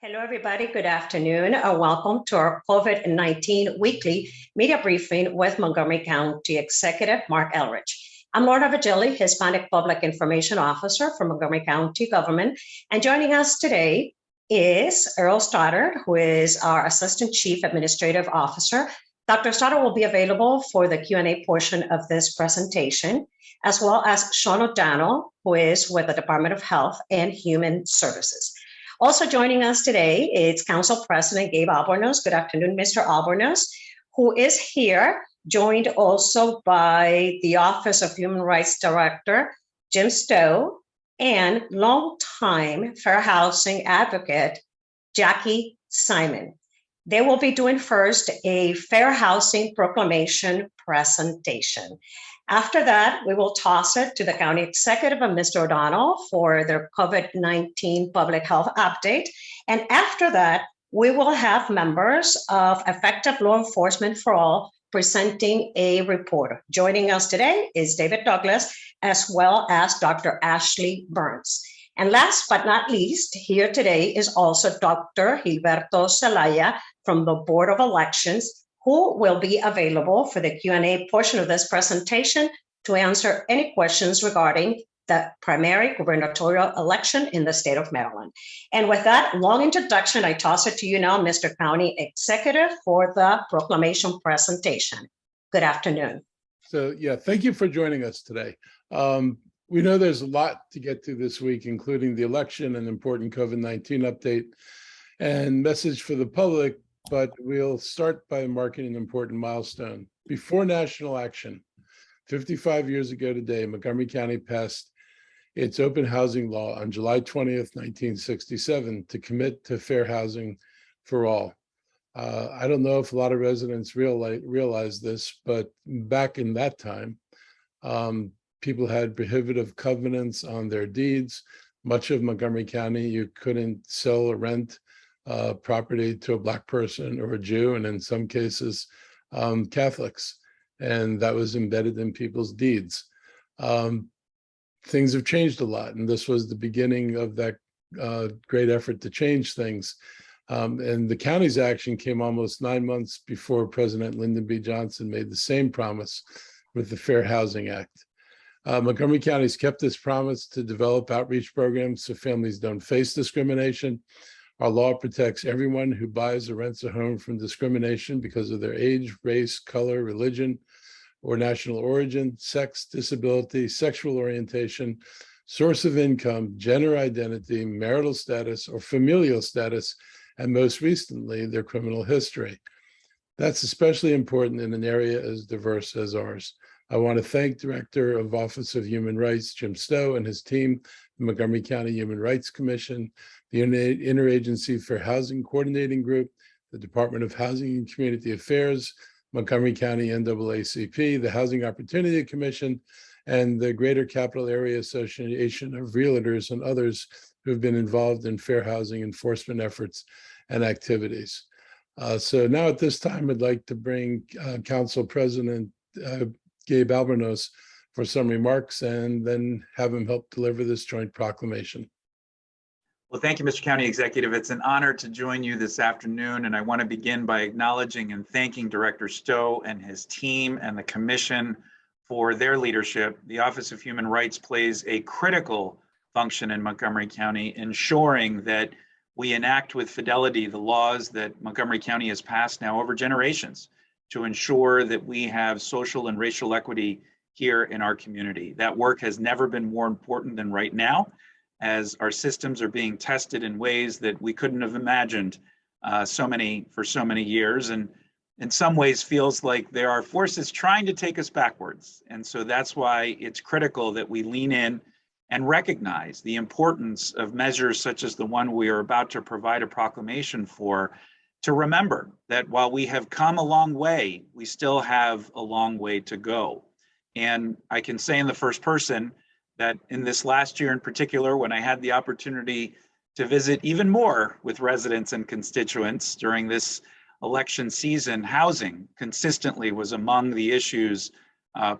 Hello, everybody. Good afternoon. Welcome to our COVID-19 weekly media briefing with Montgomery County Executive Mark Elrich. I'm Lorna Vigili, Hispanic Public Information Officer for Montgomery County Government. And joining us today is Earl Stoddard, who is our Assistant Chief Administrative Officer. Dr. Stoddard will be available for the Q&A portion of this presentation, as well as Sean O'Donnell, who is with the Department of Health and Human Services. Also joining us today is Council President Gabe Albornoz. Good afternoon, Mr. Albornoz, who is here, joined also by the Office of Human Rights Director, Jim Stowe, and longtime fair housing advocate, Jackie Simon. They will be doing first a fair housing proclamation presentation. After that, we will toss it to the County Executive and Mr. O'Donnell for their COVID-19 public health update. And after that, we will have members of Effective Law Enforcement for All presenting a report. Joining us today is David Douglas, as well as Dr. Ashley Burns. And last but not least, here today is also Dr. Gilberto Zelaya from the Board of Elections, who will be available for the Q&A portion of this presentation to answer any questions regarding the primary gubernatorial election in the state of Maryland. And with that long introduction, I toss it to you now, Mr. County Executive, for the proclamation presentation. Good afternoon. So, thank you for joining us today. We know there's a lot to get to this week, including the election and important COVID-19 update and message for the public, but we'll start by marking an important milestone. Before national action, 55 years ago today, Montgomery County passed its open housing law on July 20th, 1967, to commit to fair housing for all. I don't know if a lot of residents realize this, but back in that time, people had prohibitive covenants on their deeds. Much of Montgomery County, you couldn't sell or rent property to a Black person or a Jew, and in some cases, Catholics. And that was embedded in people's deeds. Things have changed a lot, and this was the beginning of that great effort to change things. And the county's action came almost 9 months before President Lyndon B. Johnson made the same promise with the Fair Housing Act. Montgomery County's kept this promise to develop outreach programs so families don't face discrimination. Our law protects everyone who buys or rents a home from discrimination because of their age, race, color, religion, or national origin, sex, disability, sexual orientation, source of income, gender identity, marital status, or familial status, and most recently, their criminal history. That's especially important in an area as diverse as ours. I want to thank Director of Office of Human Rights, Jim Stowe, and his team, the Montgomery County Human Rights Commission, the Interagency for Housing Coordinating Group, the Department of Housing and Community Affairs, Montgomery County NAACP, the Housing Opportunity Commission, and the Greater Capital Area Association of Realtors and others who have been involved in fair housing enforcement efforts and activities. So now at this time, I'd like to bring Council President Gabe Albornoz for some remarks and then have him help deliver this joint proclamation. Well, thank you, Mr. County Executive. It's an honor to join you this afternoon, and I want to begin by acknowledging and thanking Director Stowe and his team and the Commission for their leadership. The Office of Human Rights plays a critical function in Montgomery County, ensuring that we enact with fidelity the laws that Montgomery County has passed now over generations to ensure that we have social and racial equity here in our community. That work has never been more important than right now, as our systems are being tested in ways that we couldn't have imagined for so many years, and in some ways feels like there are forces trying to take us backwards. And so that's why it's critical that we lean in and recognize the importance of measures such as the one we are about to provide a proclamation for, to remember that while we have come a long way, we still have a long way to go. And I can say in the first person that in this last year in particular, when I had the opportunity to visit even more with residents and constituents during this election season, housing consistently was among the issues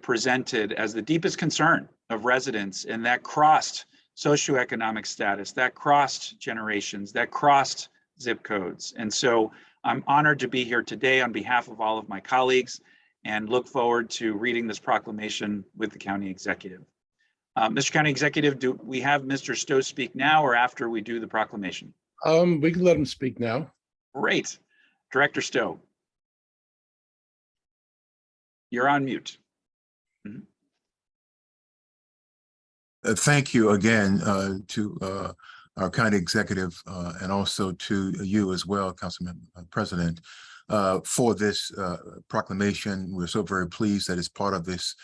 presented as the deepest concern of residents, and that crossed socioeconomic status, that crossed generations, that crossed zip codes. And so I'm honored to be here today on behalf of all of my colleagues and look forward to reading this proclamation with the county executive. Mr. County Executive, do we have Mr. Stowe speak now or after we do the proclamation? We can let him speak now. Great. Director Stowe, you're on mute. Thank you again to our county executive and also to you as well, Councilman President, for this proclamation. We're so very pleased that it's part of this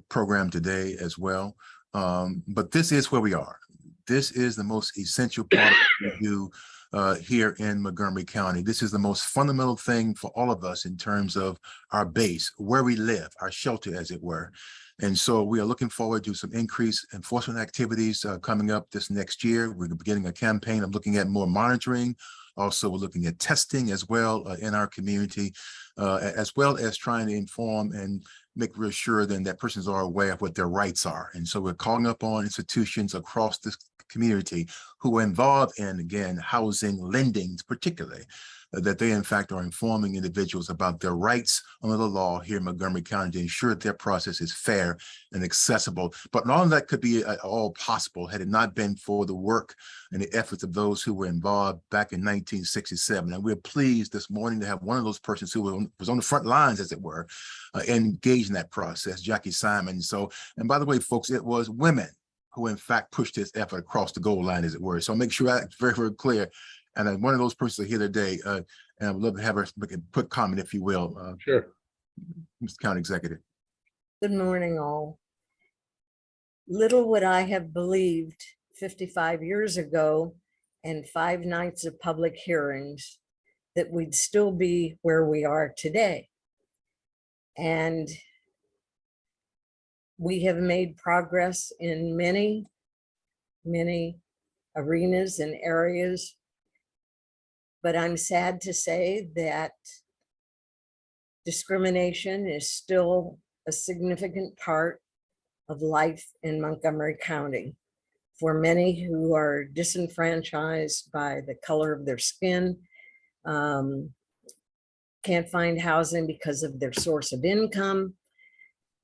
program today as well. But this is where we are. This is the most essential part of what we do here in Montgomery County. This is the most fundamental thing for all of us in terms of our base, where we live, our shelter, as it were. And so we are looking forward to some increased enforcement activities coming up this next year. We're beginning a campaign of looking at more monitoring. Also, we're looking at testing as well in our community, as well as trying to inform and make real sure then that persons are aware of what their rights are. And so we're calling upon institutions across this community who are involved in, again, housing, lending particularly, that they in fact are informing individuals about their rights under the law here in Montgomery County to ensure that their process is fair and accessible. But none of that could be all possible had it not been for the work and the efforts of those who were involved back in 1967. And we're pleased this morning to have one of those persons who was on the front lines, as it were, engaged in that process, Jackie Simon. So, and by the way, folks, it was women who in fact pushed this effort across the goal line, as it were. So make sure that's very, very clear. And one of those persons are here today, and I would love to have her make a quick comment, if you will. Sure. Mr. County Executive. Good morning, all. Little would I have believed 55 years ago and 5 nights of public hearings that we'd still be where we are today. And we have made progress in many, many arenas and areas. But I'm sad to say that discrimination is still a significant part of life in Montgomery County. For many who are disenfranchised by the color of their skin, can't find housing because of their source of income,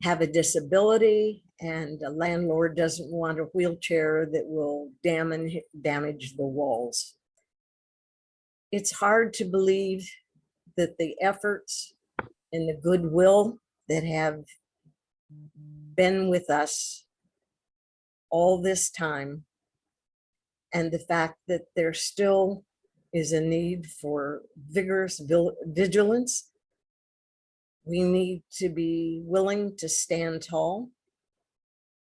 have a disability, and a landlord doesn't want a wheelchair that will damage the walls. It's hard to believe that the efforts and the goodwill that have been with us all this time, and the fact that there still is a need for vigorous vigilance. We need to be willing to stand tall.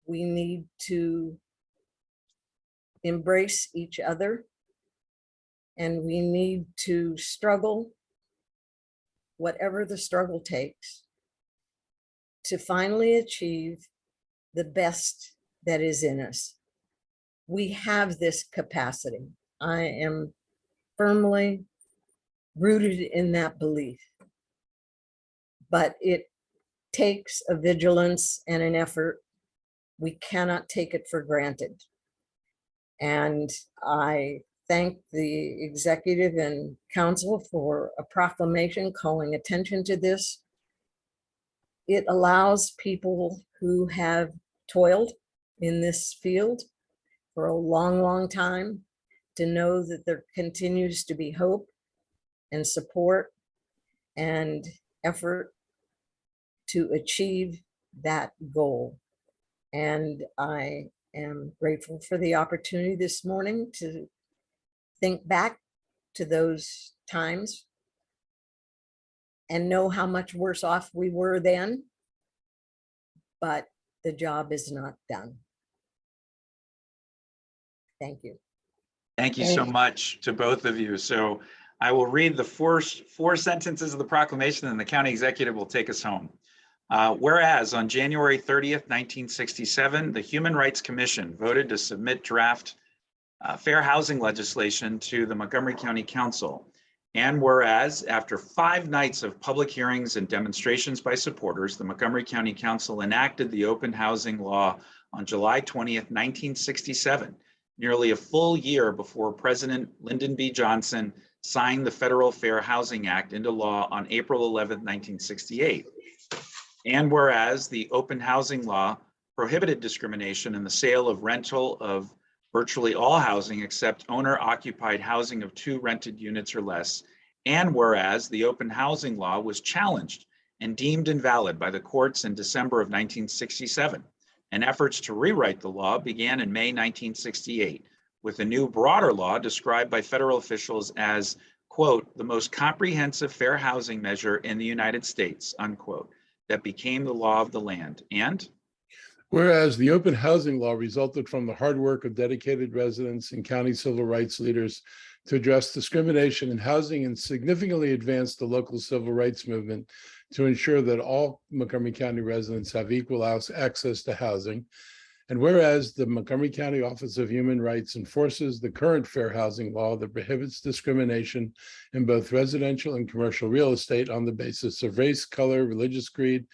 We need to embrace each other. And we need to struggle, whatever the struggle takes, to finally achieve the best that is in us. We have this capacity. I am firmly rooted in that belief. But it takes a vigilance and an effort. We cannot take it for granted. And I thank the executive and council for a proclamation calling attention to this. It allows people who have toiled in this field for a long, long time to know that there continues to be hope and support and effort to achieve that goal. And I am grateful for the opportunity this morning to think back to those times and know how much worse off we were then, but the job is not done. Thank you. Thank you so much to both of you. So I will read the first 4 sentences of the proclamation and the county executive will take us home. Whereas on January 30th, 1967, the Human Rights Commission voted to submit draft fair housing legislation to the Montgomery County Council. And whereas after 5 nights of public hearings and demonstrations by supporters, the Montgomery County Council enacted the open housing law on July 20th, 1967, nearly a full year before President Lyndon B. Johnson signed the Federal Fair Housing Act into law on April 11, 1968. And whereas the open housing law prohibited discrimination in the sale of rental of virtually all housing except owner-occupied housing of 2 rented units or less, and whereas the open housing law was challenged and deemed invalid by the courts in December of 1967, and efforts to rewrite the law began in May 1968, with a new broader law described by federal officials as, quote, the most comprehensive fair housing measure in the United States, unquote, that became the law of the land. And whereas the open housing law resulted from the hard work of dedicated residents and county civil rights leaders to address discrimination in housing and significantly advance the local civil rights movement to ensure that all Montgomery County residents have equal access to housing. And whereas the Montgomery County Office of Human Rights enforces the current fair housing law that prohibits discrimination in both residential and commercial real estate on the basis of race, color, religious creed,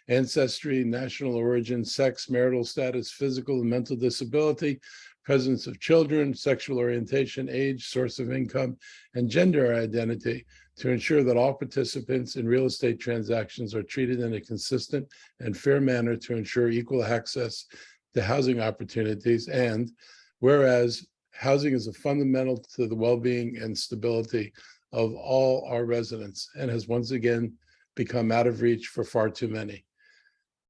ancestry, national origin, sex, marital status, physical and mental disability, presence of children, sexual orientation, age, source of income, and gender identity, to ensure that all participants in real estate transactions are treated in a consistent and fair manner to ensure equal access to housing opportunities. And whereas housing is a fundamental to the well-being and stability of all our residents and has once again become out of reach for far too many.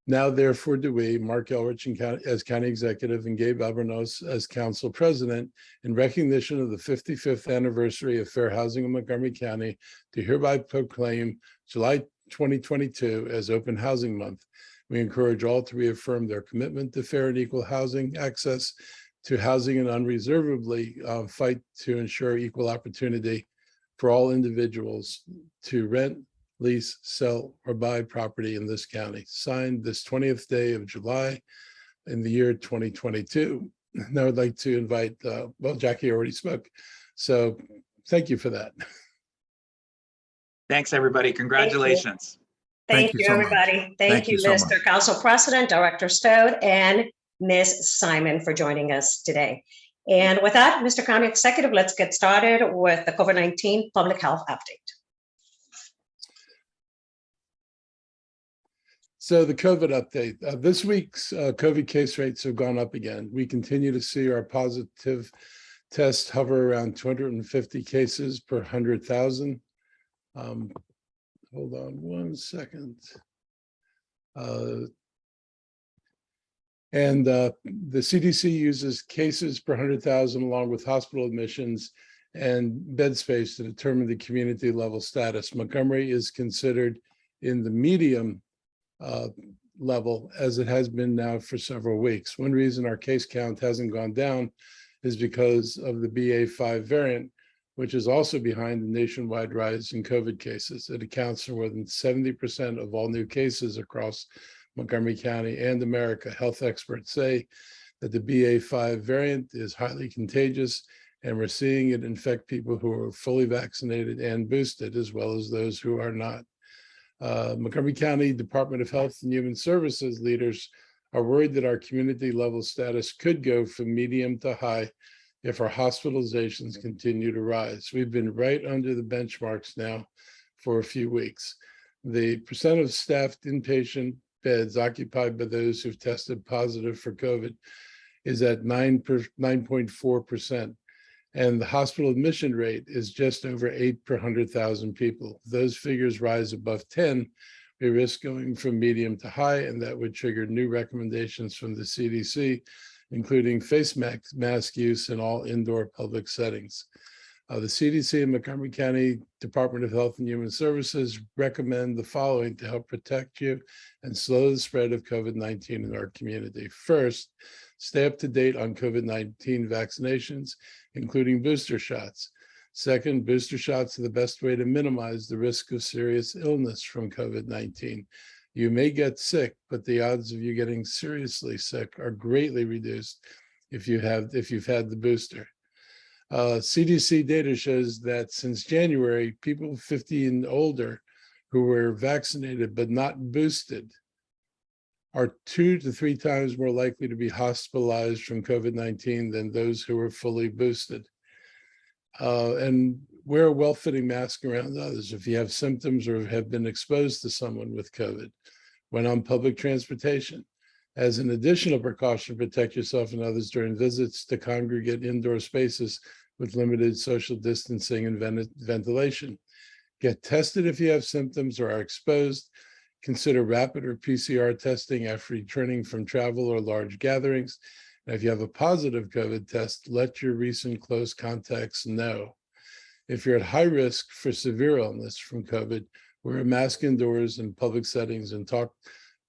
Now, therefore, do we, Mark Elrich as County Executive and Gabe Albornoz as Council President, in recognition of the 55th anniversary of fair housing in Montgomery County, to hereby proclaim July 2022 as Open Housing Month. We encourage all to reaffirm their commitment to fair and equal housing access to housing and unreservedly fight to ensure equal opportunity for all individuals to rent, lease, sell, or buy property in this county. Signed this 20th day of July in the year 2022. Now I'd like to invite, well, Jackie already spoke, so thank you for that. thanks, everybody. Congratulations. Thank you, so much. everybody. Thank you, so Mr. much. Council President, Director Stode, and Ms. Simon for joining us today. And with that, Mr. County Executive, let's get started with the COVID-19 public health update. So the COVID update. This week's COVID case rates have gone up again. We continue to see our positive test hover around 250 cases per 100,000. Hold on one second. And the CDC uses cases per 100,000 along with hospital admissions and bed space to determine the community level status. Montgomery is considered in the medium level, as it has been now for several weeks. One reason our case count hasn't gone down is because of the BA.5 variant, which is also behind the nationwide rise in COVID cases. It accounts for more than 70% of all new cases across Montgomery County and America. Health experts say that the BA.5 variant is highly contagious, and we're seeing it infect people who are fully vaccinated and boosted, as well as those who are not. Montgomery County Department of Health and Human Services leaders are worried that our community level status could go from medium to high if our hospitalizations continue to rise. We've been right under the benchmarks now for a few weeks. The percent of staffed inpatient beds occupied by those who've tested positive for COVID is at 9.4%. And the hospital admission rate is just over 8 per 100,000 people. If those figures rise above 10, we risk going from medium to high, and that would trigger new recommendations from the CDC, including face mask use in all indoor public settings. The CDC and Montgomery County Department of Health and Human Services recommend the following to help protect you and slow the spread of COVID-19 in our community. First, stay up to date on COVID-19 vaccinations, including booster shots. Second, booster shots are the best way to minimize the risk of serious illness from COVID-19. You may get sick, but the odds of you getting seriously sick are greatly reduced if you've had the booster. CDC data shows that since January, people 50 and older who were vaccinated but not boosted are 2 to 3 times more likely to be hospitalized from COVID-19 than those who are fully boosted. And wear a well-fitting mask around others if you have symptoms or have been exposed to someone with COVID. When on public transportation, as an additional precaution, protect yourself and others during visits to congregate indoor spaces with limited social distancing and ventilation. Get tested if you have symptoms or are exposed. Consider rapid or PCR testing after returning from travel or large gatherings. And if you have a positive COVID test, let your recent close contacts know. If you're at high risk for severe illness from COVID, wear a mask indoors in public settings and talk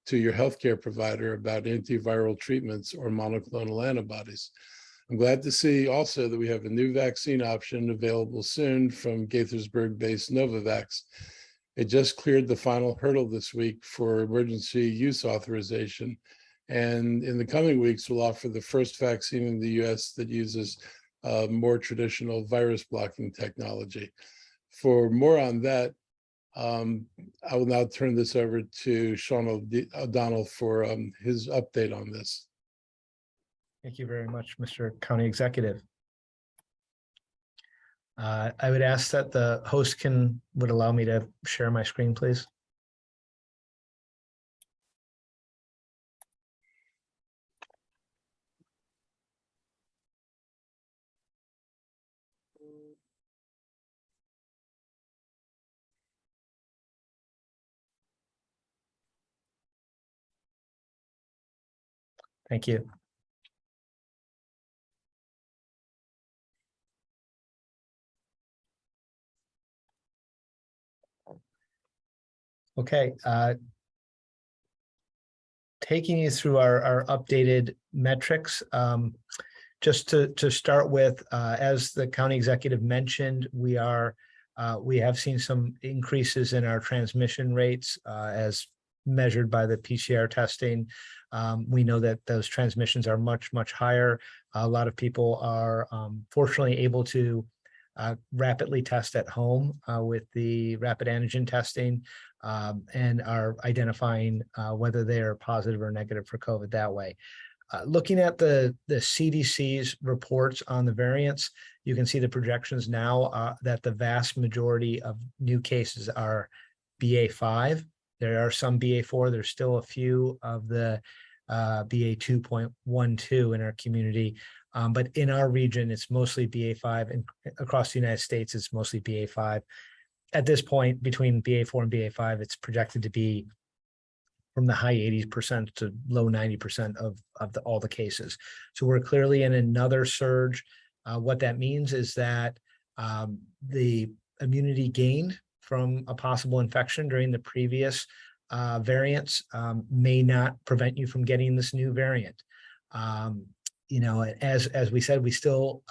to your healthcare provider about antiviral treatments or monoclonal antibodies. I'm glad to see also that we have a new vaccine option available soon from Gaithersburg-based Novavax. It just cleared the final hurdle this week for emergency use authorization. And in the coming weeks, we'll offer the first vaccine in the US that uses more traditional virus blocking technology. For more on that, I will now turn this over to Sean O'Donnell for his update on this. Thank you very much, Mr. County Executive. I would ask that the host would allow me to share my screen, please. Thank you. Okay, taking you through our updated metrics. Just to start with, as the county executive mentioned, we have seen some increases in our transmission rates as measured by the PCR testing. We know that those transmissions are much, much higher. A lot of people are fortunately able to rapidly test at home with the rapid antigen testing and are identifying whether they are positive or negative for COVID that way. Looking at the CDC's reports on the variants, you can see the projections now that the vast majority of new cases are BA5. There are some BA4. There's still a few of the BA2.12 in our community. But in our region, it's mostly BA5, and across the United States, it's mostly BA5. At this point, between BA4 and BA5, it's projected to be from the high 80% to low 90% of all the cases. So we're clearly in another surge. What that means is that the immunity gained from a possible infection during the previous variants may not prevent you from getting this new variant. You know, as we said, we still,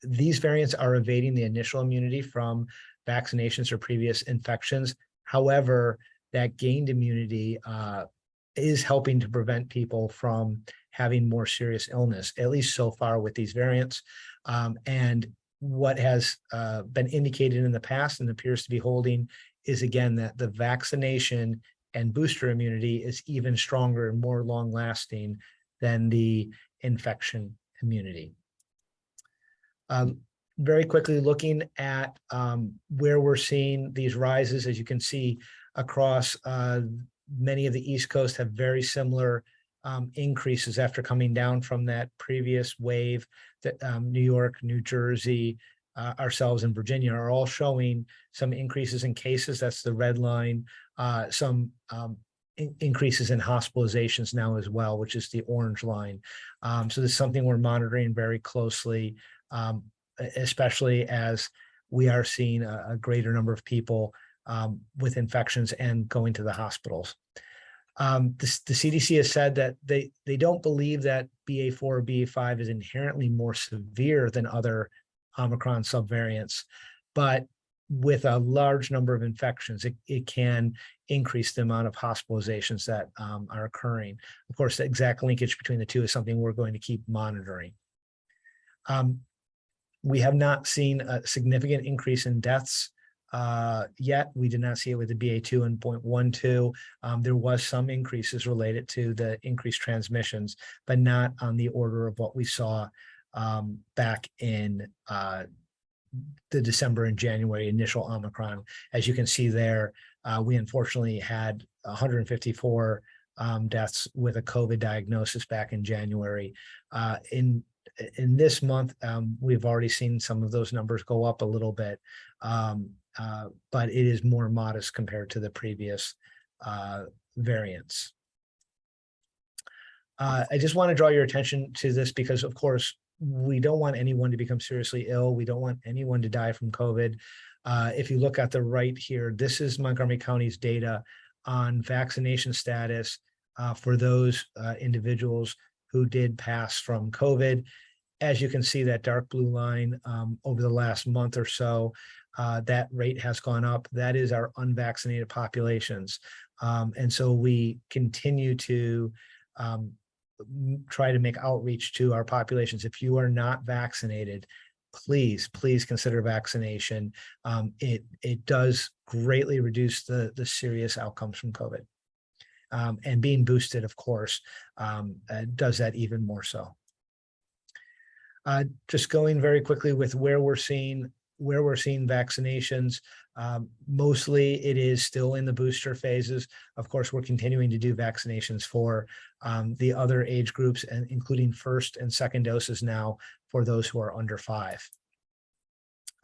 these variants are evading the initial immunity from vaccinations or previous infections. However, that gained immunity is helping to prevent people from having more serious illness, at least so far with these variants. And what has been indicated in the past and appears to be holding is, again, that the vaccination and booster immunity is even stronger and more long-lasting than the infection immunity. Very quickly looking at where we're seeing these rises, as you can see across many of the East Coast have very similar increases after coming down from that previous wave. That New York, New Jersey, ourselves in Virginia are all showing some increases in cases. That's the red line. Some increases in hospitalizations now as well, which is the orange line. So this is something we're monitoring very closely, especially as we are seeing a greater number of people with infections and going to the hospitals. The CDC has said that they don't believe that BA4 or BA5 is inherently more severe than other Omicron subvariants, but with a large number of infections, it can increase the amount of hospitalizations that are occurring. Of course, the exact linkage between the two is something we're going to keep monitoring. We have not seen a significant increase in deaths yet. We did not see it with the BA2 and 0.12. There was some increases related to the increased transmissions, but not on the order of what we saw back in the December and January initial Omicron. As you can see there, we unfortunately had 154 deaths with a COVID diagnosis back in January. In this month, we've already seen some of those numbers go up a little bit, but it is more modest compared to the previous variants. I just want to draw your attention to this because, of course, we don't want anyone to become seriously ill. We don't want anyone to die from COVID. If you look at the right here, this is Montgomery County's data on vaccination status for those individuals who did pass from COVID. As you can see, that dark blue line over the last month or so, that rate has gone up. That is our unvaccinated populations. And so we continue to try to make outreach to our populations. If you are not vaccinated, please consider vaccination. It does greatly reduce the serious outcomes from COVID. And being boosted, of course, does that even more so. Just going very quickly with where we're seeing vaccinations, mostly it is still in the booster phases. Of course, we're continuing to do vaccinations for the other age groups, and including first and second doses now for those who are under 5.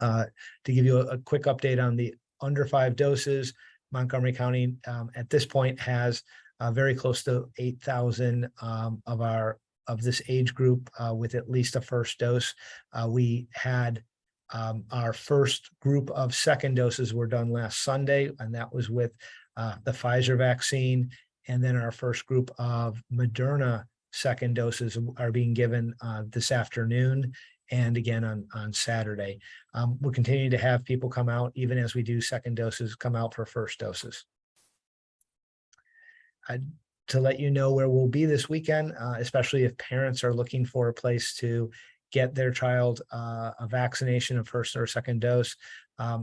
To give you a quick update on the under 5 doses, Montgomery County at this point has very close to 8,000 of this age group with at least a first dose. We had our first group of second doses were done last Sunday, and that was with the Pfizer vaccine. And then our first group of Moderna second doses are being given this afternoon and again on Saturday. We're continuing to have people come out, even as we do second doses, come out for first doses. To let you know where we'll be this weekend, especially if parents are looking for a place to get their child a vaccination, a first or second dose.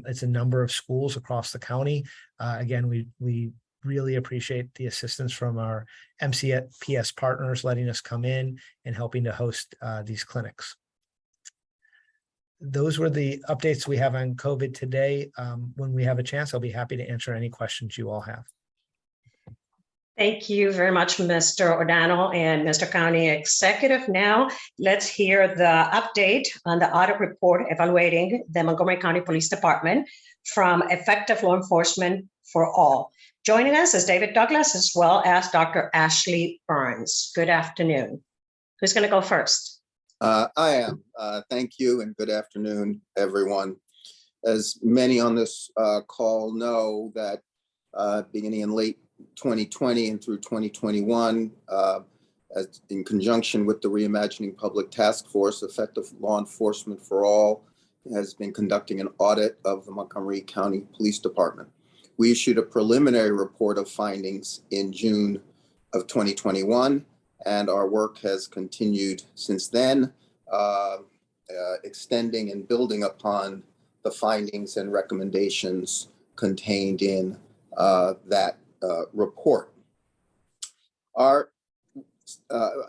It's a number of schools across the county. Again, we really appreciate the assistance from our MCPS partners letting us come in and helping to host these clinics. Those were the updates we have on COVID today. When we have a chance, I'll be happy to answer any questions you all have. Thank you very much, Mr. O'Donnell and Mr. County Executive. Now, let's hear the update on the audit report evaluating the Montgomery County Police Department from effective law enforcement for all. Joining us is David Douglas, as well as Dr. Ashley Burns. Good afternoon. Who's going to go first? I am. Thank you, and good afternoon, everyone. As many on this call know, that beginning in late 2020 and through 2021, in conjunction with the Reimagining Public Task Force, Effective Law Enforcement for All has been conducting an audit of the Montgomery County Police Department. We issued a preliminary report of findings in June of 2021, and our work has continued since then, extending and building upon the findings and recommendations contained in that report.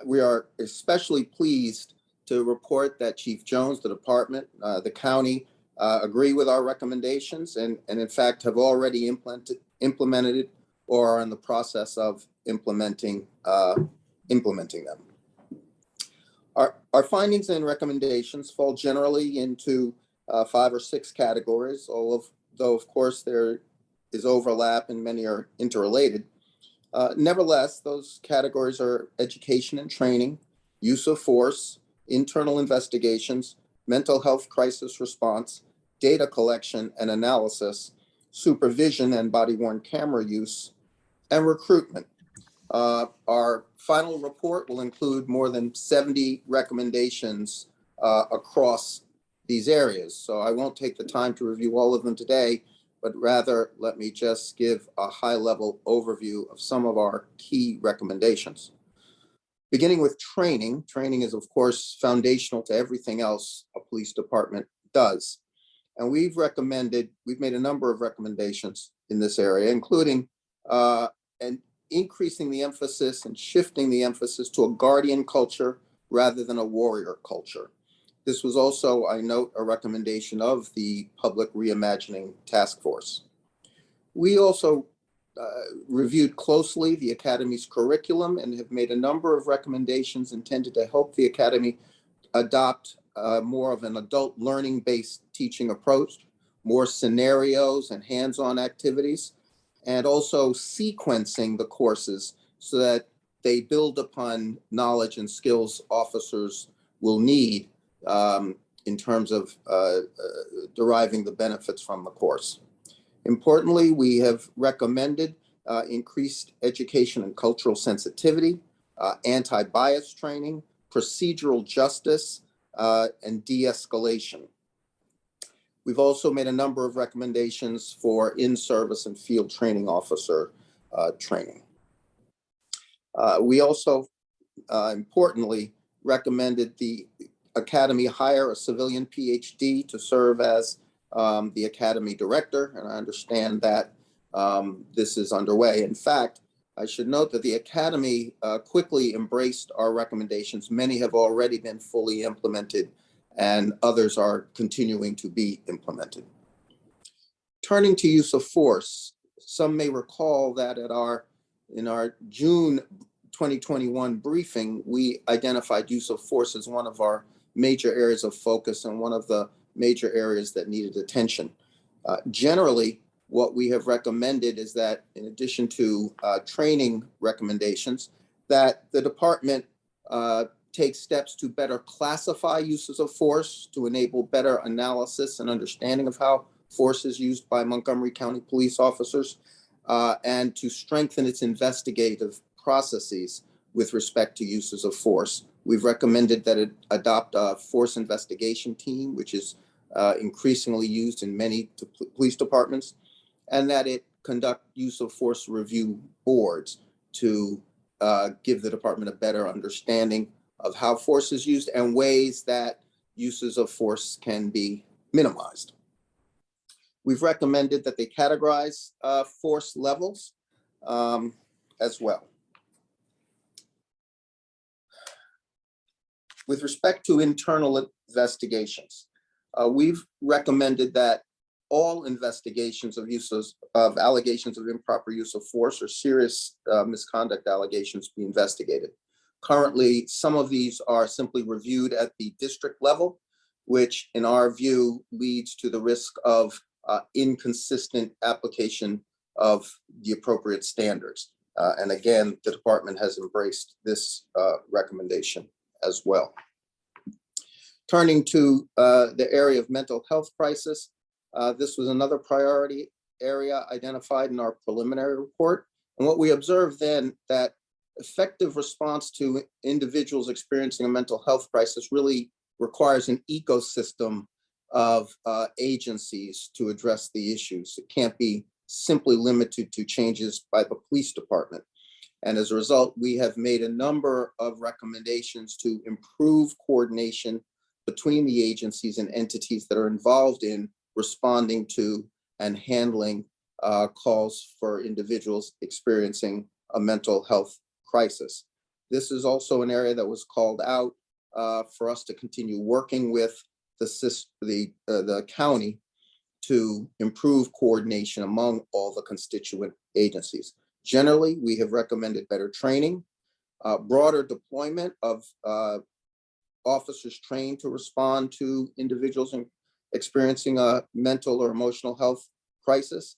We are especially pleased to report that Chief Jones, the department, the county agree with our recommendations and in fact have already implemented it or are in the process of implementing them. Our findings and recommendations fall generally into 5 or 6 categories, though of course there is overlap and many are interrelated. Nevertheless, those categories are education and training, use of force, internal investigations, mental health crisis response, data collection and analysis, supervision and body-worn camera use, and recruitment. Our final report will include more than 70 recommendations across these areas. So I won't take the time to review all of them today, but rather let me just give a high-level overview of some of our key recommendations. Beginning with training. Training is, of course, foundational to everything else a police department does. And we've made a number of recommendations in this area, including and increasing the emphasis and shifting the emphasis to a guardian culture rather than a warrior culture. This was also, I note, a recommendation of the Public Reimagining Task Force. We also reviewed closely the Academy's curriculum and have made a number of recommendations intended to help the Academy adopt more of an adult learning-based teaching approach, more scenarios and hands-on activities, and also sequencing the courses so that they build upon knowledge and skills officers will need in terms of deriving the benefits from the course. Importantly, we have recommended increased education and cultural sensitivity, anti-bias training, procedural justice, and de-escalation. We've also made a number of recommendations for in-service and field training officer training. We also, importantly, recommended the Academy hire a civilian PhD to serve as the Academy director, and I understand that this is underway. In fact, I should note that the Academy quickly embraced our recommendations. Many have already been fully implemented, and others are continuing to be implemented. Turning to use of force, some may recall that in our June 2021 briefing, we identified use of force as one of our major areas of focus and one of the major areas that needed attention. Generally, what we have recommended is that in addition to training recommendations, that the department take steps to better classify uses of force to enable better analysis and understanding of how force is used by Montgomery County police officers, and to strengthen its investigative processes with respect to uses of force. We've recommended that it adopt a force investigation team, which is increasingly used in many police departments, and that it conduct use of force review boards to give the department a better understanding of how force is used and ways that uses of force can be minimized. We've recommended that they categorize force levels as well. With respect to internal investigations, we've recommended that all investigations of allegations of improper use of force or serious misconduct allegations be investigated. Currently, some of these are simply reviewed at the district level, which in our view leads to the risk of inconsistent application of the appropriate standards. And again, the department has embraced this recommendation as well. Turning to the area of mental health crisis, this was another priority area identified in our preliminary report. And what we observed then, that effective response to individuals experiencing a mental health crisis really requires an ecosystem of agencies to address the issues. It can't be simply limited to changes by the police department. And as a result, we have made a number of recommendations to improve coordination between the agencies and entities that are involved in responding to and handling calls for individuals experiencing a mental health crisis. This is also an area that was called out for us to continue working with the county to improve coordination among all the constituent agencies. Generally, we have recommended better training, broader deployment of officers trained to respond to individuals experiencing a mental or emotional health crisis,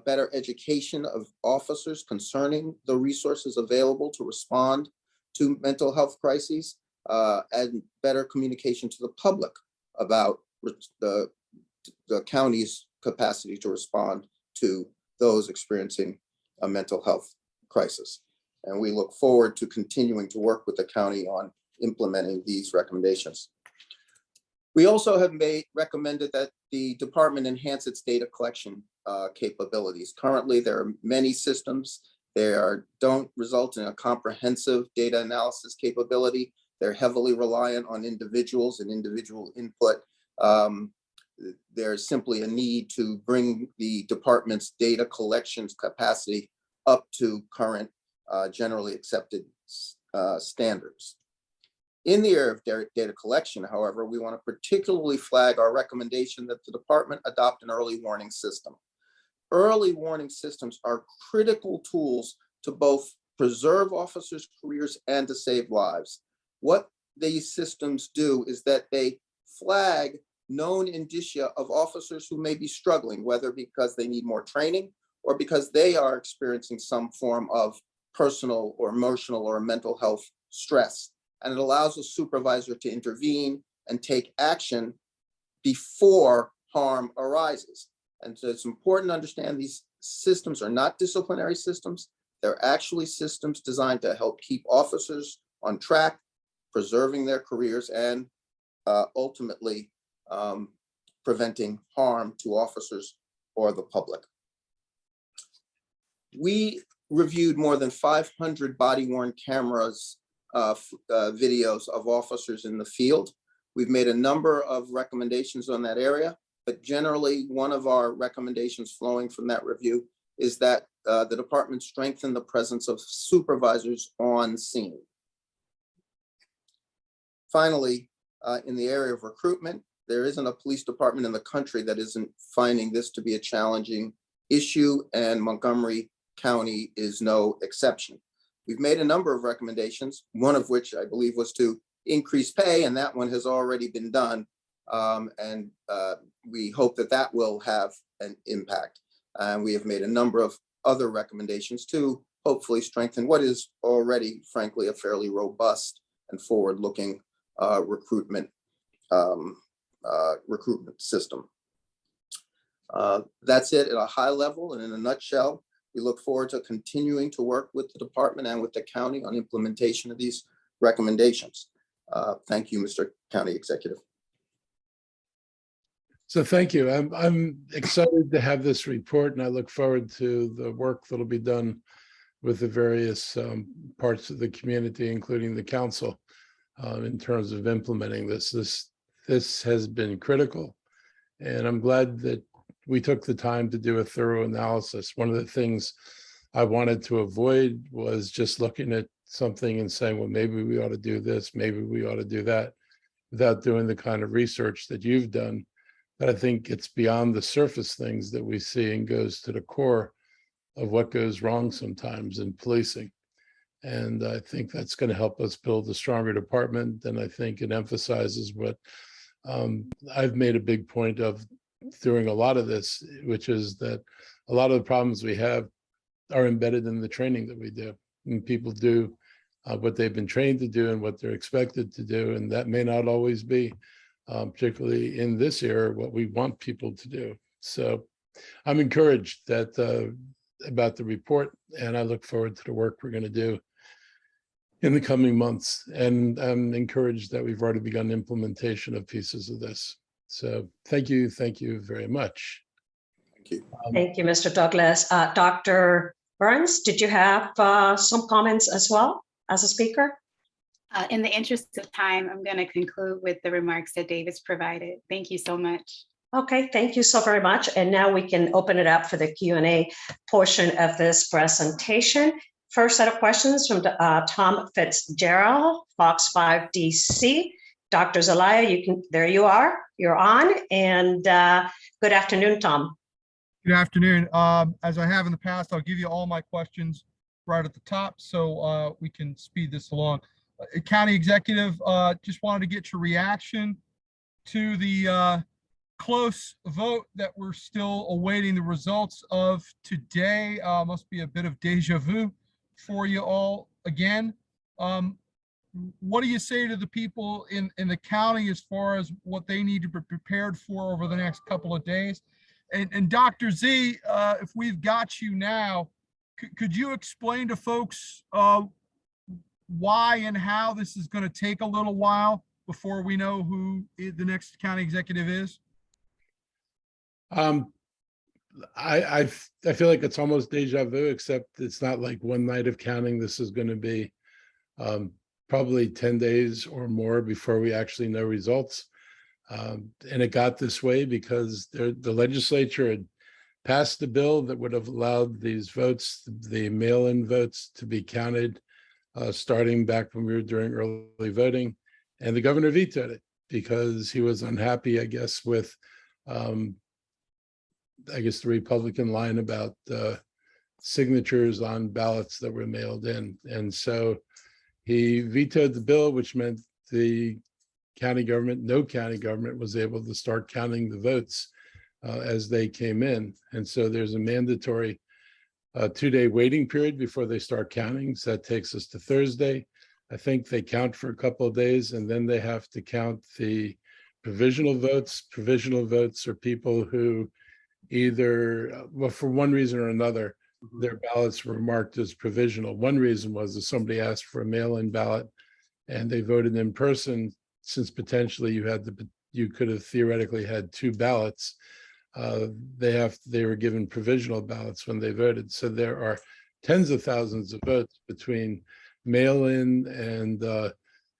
better education of officers concerning the resources available to respond to mental health crises, and better communication to the public about the county's capacity to respond to those experiencing a mental health crisis. And we look forward to continuing to work with the county on implementing these recommendations. We also have recommended that the department enhance its data collection capabilities. Currently, there are many systems. They don't result in a comprehensive data analysis capability. They're heavily reliant on individuals and individual input. there's simply a need to bring the department's data collections capacity up to current generally accepted standards. In the area of data collection, however, we want to particularly flag our recommendation that the department adopt an early warning system. Early warning systems are critical tools to both preserve officers' careers and to save lives. What these systems do is that they flag known indicia of officers who may be struggling, whether because they need more training or because they are experiencing some form of personal or emotional or mental health stress. And it allows a supervisor to intervene and take action before harm arises. And so it's important to understand these systems are not disciplinary systems. They're actually systems designed to help keep officers on track, preserving their careers, and ultimately preventing harm to officers or the public. We reviewed more than 500 body-worn cameras, videos of officers in the field. We've made a number of recommendations on that area, but generally one of our recommendations flowing from that review is that the department strengthen the presence of supervisors on scene. Finally, in the area of recruitment, there isn't a police department in the country that isn't finding this to be a challenging issue, and Montgomery County is no exception. We've made a number of recommendations, one of which I believe was to increase pay, and that one has already been done. We hope that that will have an impact. And we have made a number of other recommendations to hopefully strengthen what is already, frankly, a fairly robust and forward-looking recruitment system. That's it at a high level, and in a nutshell, we look forward to continuing to work with the department and with the county on implementation of these recommendations. Thank you, Mr. County Executive. So thank you. I'm excited to have this report, and I look forward to the work that'll be done with the various parts of the community, including the council, in terms of implementing this. This has been critical, and I'm glad that we took the time to do a thorough analysis. One of the things I wanted to avoid was just looking at something and saying, well, maybe we ought to do this, maybe we ought to do that, without doing the kind of research that you've done. But I think it's beyond the surface things that we see and goes to the core of what goes wrong sometimes in policing. And I think that's going to help us build a stronger department. And I think it emphasizes what I've made a big point of during a lot of this, which is that a lot of the problems we have are embedded in the training that we do. And people do what they've been trained to do and what they're expected to do. And that may not always be, particularly in this era, what we want people to do. So I'm encouraged that about the report, and I look forward to the work we're going to do in the coming months. And I'm encouraged that we've already begun implementation of pieces of this. So thank you very much. Thank you. Thank you, Mr. Douglas. Dr. Burns, did you have some comments as well as a speaker? In the interest of time, I'm going to conclude with the remarks that David's provided. Thank you so much. Okay, thank you so very much. And now we can open it up for the Q&A portion of this presentation. First set of questions from Tom Fitzgerald, Fox 5 DC. Dr. Zelaya, there you are, you're on, and good afternoon, Tom. Good afternoon. As I have in the past, I'll give you all my questions right at the top so we can speed this along. County Executive, just wanted to get your reaction to the close vote that we're still awaiting the results of today. Must be a bit of deja vu for you all again. What do you say to the people in the county as far as what they need to be prepared for over the next couple of days? And Dr. Z, if we've got you now, could you explain to folks why and how this is going to take a little while before we know who the next county executive is? I feel like it's almost deja vu, except it's not like one night of counting. This is going to be probably 10 days or more before we actually know results. And it got this way because the legislature had passed a bill that would have allowed these votes, the mail-in votes, to be counted starting back when we were doing early voting. And the governor vetoed it because he was unhappy, I guess, with the Republican line about signatures on ballots that were mailed in. And so he vetoed the bill, which meant the county government, no county government, was able to start counting the votes as they came in. And so there's a mandatory 2-day waiting period before they start counting. So that takes us to Thursday. I think they count for a couple of days, and then they have to count the provisional votes. Provisional votes are people who either, well, for one reason or another, their ballots were marked as provisional. One reason was that somebody asked for a mail-in ballot and they voted in person, since potentially you could have theoretically had 2 ballots. They were given provisional ballots when they voted. So there are tens of thousands of votes between mail-in and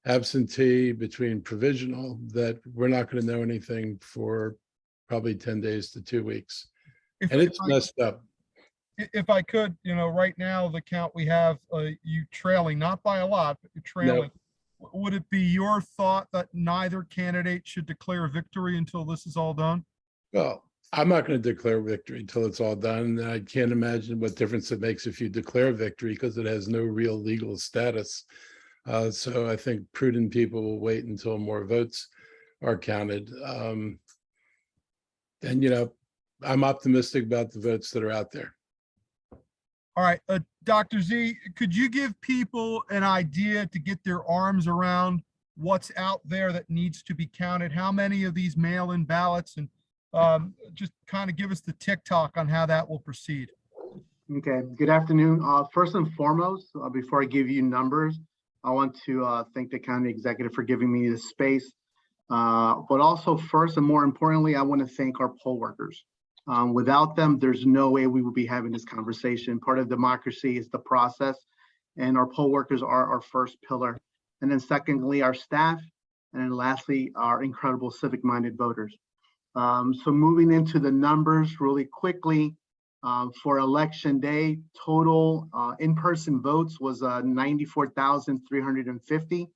absentee, between provisional, that we're not going to know anything for probably 10 days to 2 weeks. And it's messed up. If I could, right now, the count we have, you trailing, not by a lot, but you're trailing. No. Would it be your thought that neither candidate should declare victory until this is all done? Well, I'm not going to declare victory until it's all done. And I can't imagine what difference it makes if you declare victory, because it has no real legal status. So I think prudent people will wait until more votes are counted. And, I'm optimistic about the votes that are out there. All right, Dr. Z, could you give people an idea to get their arms around what's out there that needs to be counted? How many of these mail-in ballots, and just kind of give us the tick-tock on how that will proceed. Okay, good afternoon. First and foremost, before I give you numbers, I want to thank the county executive for giving me this space. But also, first and more importantly, I want to thank our poll workers. Without them, there's no way we would be having this conversation. Part of democracy is the process, and our poll workers are our first pillar. And then secondly, our staff, and then lastly, our incredible civic-minded voters. So moving into the numbers really quickly, for election day, total in-person votes was 94,350,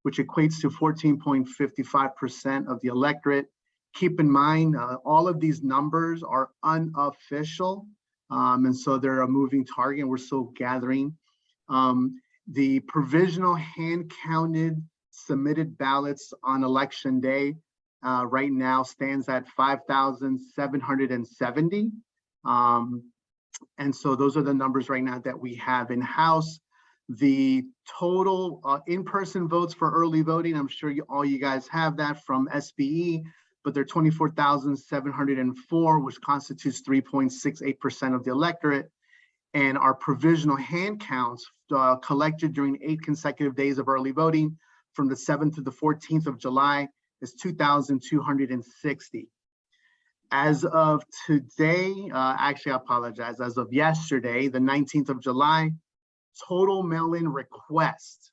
which equates to 14.55% of the electorate. Keep in mind, all of these numbers are unofficial, and so they're a moving target, and we're still gathering. The provisional hand-counted submitted ballots on election day right now stands at 5,770. And so those are the numbers right now that we have in-house. The total in-person votes for early voting, I'm sure all you guys have that from SBE, but they're 24,704, which constitutes 3.68% of the electorate. And our provisional hand counts collected during 8 consecutive days of early voting from the 7th to the 14th of July is 2,260. As of today, actually, I apologize. As of yesterday, the 19th of July, total mail-in request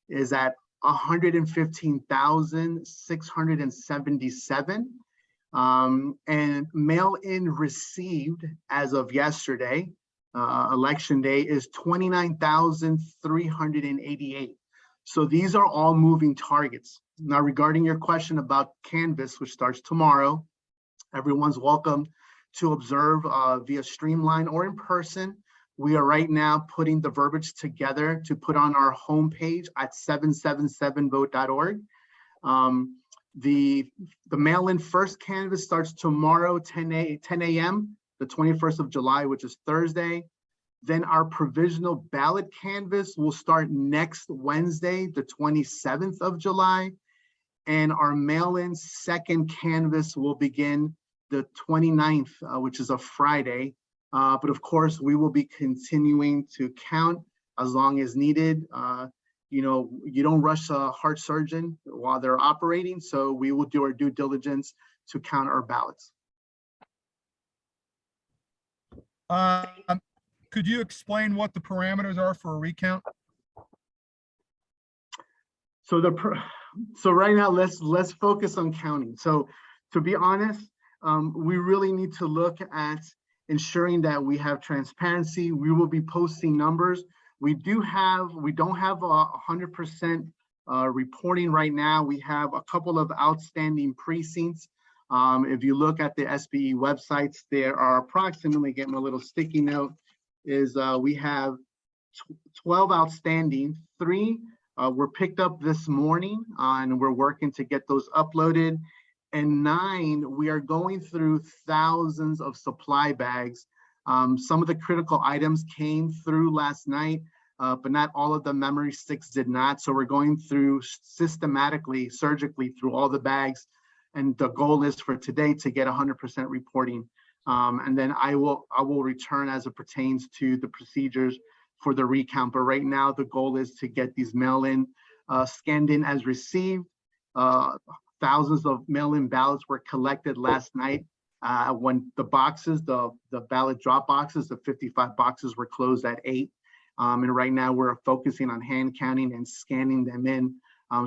is at 115,677. And mail-in received as of yesterday, election day, is 29,388. So these are all moving targets. Now, regarding your question about Canvas, which starts tomorrow, everyone's welcome to observe via Streamline or in person. We are right now putting the verbiage together to put on our homepage at 777vote.org. The mail-in first canvas starts tomorrow, 10 a.m., the 21st of July, which is Thursday. Then our provisional ballot canvas will start next Wednesday, the 27th of July. And our mail-in second canvas will begin the 29th, which is a Friday. But of course, we will be continuing to count as long as needed. You don't rush a heart surgeon while they're operating, so we will do our due diligence to count our ballots. Could you explain what the parameters are for a recount? So So right now, let's focus on county. So to be honest, we really need to look at ensuring that we have transparency. We will be posting numbers. We don't have 100% reporting right now. We have a couple of outstanding precincts. If you look at the SBE websites, there are approximately, getting a little sticky note, is we have 12 outstanding. 3 were picked up this morning, and we're working to get those uploaded. And 9, we are going through thousands of supply bags. Some of the critical items came through last night, but not all of the memory sticks did not. So we're going through systematically, surgically through all the bags. And the goal is for today to get 100% reporting. And then I will return as it pertains to the procedures for the recount. But right now, the goal is to get these mail-in scanned in as received. Thousands of mail-in ballots were collected last night when the boxes, the ballot drop boxes, the 55 boxes were closed at 8. And right now we're focusing on hand counting and scanning them in